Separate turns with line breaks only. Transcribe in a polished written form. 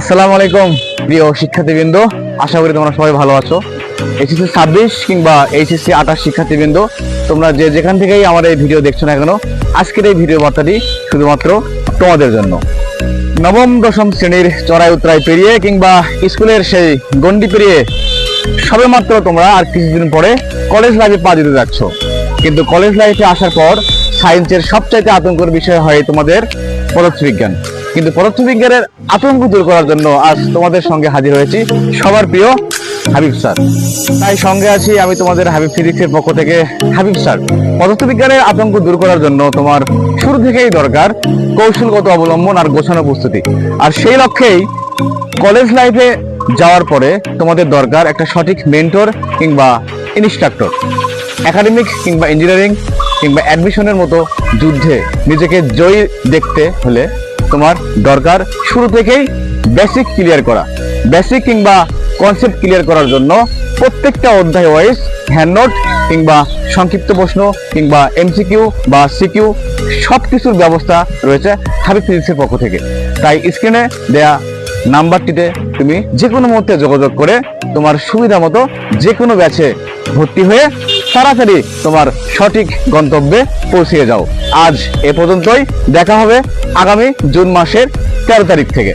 আসসালামু আলাইকুম প্রিয় শিক্ষার্থীবৃন্দ, আশা করি তোমরা সবাই ভালো আছো। এইচএসসি 26 কিংবা এইচএসসি 28 শিক্ষার্থীবৃন্দ, তোমরা যে যেখান থেকেই আমার এই ভিডিও দেখছো না কেন, আজকের এই ভিডিও বার্তাটি শুধুমাত্র তোমাদের জন্য। নবম দশম শ্রেণীর চড়াই উতরাই পেরিয়ে কিংবা স্কুলের সেই গন্ডি পেরিয়ে সবেমাত্র তোমরা আর কিছুদিন পরে কলেজ লাইফে পা দিতে যাচ্ছ। কিন্তু কলেজ লাইফে আসার পর সায়েন্সের সবচাইতে আতঙ্কের বিষয় হয় তোমাদের পদার্থবিজ্ঞান। কিন্তু পদার্থবিজ্ঞানের আতঙ্ক দূর করার জন্য আজ তোমাদের সঙ্গে হাজির হয়েছি সবার প্রিয় হাবিব স্যার। তাই সঙ্গে আছি আমি তোমাদের হাবিব ফিজিক্সের পক্ষ থেকে হাবিব স্যার। পদার্থবিজ্ঞানের আতঙ্ক দূর করার জন্য তোমার শুরু থেকেই দরকার কৌশলগত অবলম্বন আর গোছানো প্রস্তুতি। আর সেই লক্ষ্যেই কলেজ লাইফে যাওয়ার পরে তোমাদের দরকার একটা সঠিক মেন্টর কিংবা ইনস্ট্রাক্টর। একাডেমিক কিংবা ইঞ্জিনিয়ারিং কিংবা অ্যাডমিশনের মতো যুদ্ধে নিজেকে জয়ী দেখতে হলে তোমার দরকার শুরু থেকেই বেসিক ক্লিয়ার করা। বেসিক কিংবা কনসেপ্ট ক্লিয়ার করার জন্য প্রত্যেকটা অধ্যায় ওয়াইজ হ্যান্ড নোট কিংবা সংক্ষিপ্ত প্রশ্ন কিংবা এমসিকিউ বা সিকিউ সবকিছুর ব্যবস্থা রয়েছে হাবিব ফিজিক্সের পক্ষ থেকে। তাই স্ক্রিনে দেয়া নাম্বারটিতে তুমি যে কোনো মুহূর্তে যোগাযোগ করে তোমার সুবিধা মতো যে কোনো ব্যাচে ভর্তি হয়ে তাড়াতাড়ি তোমার সঠিক গন্তব্যে পৌঁছে যাও। আজ এ পর্যন্তই, দেখা হবে আগামী জুন মাসের 13 তারিখ থেকে।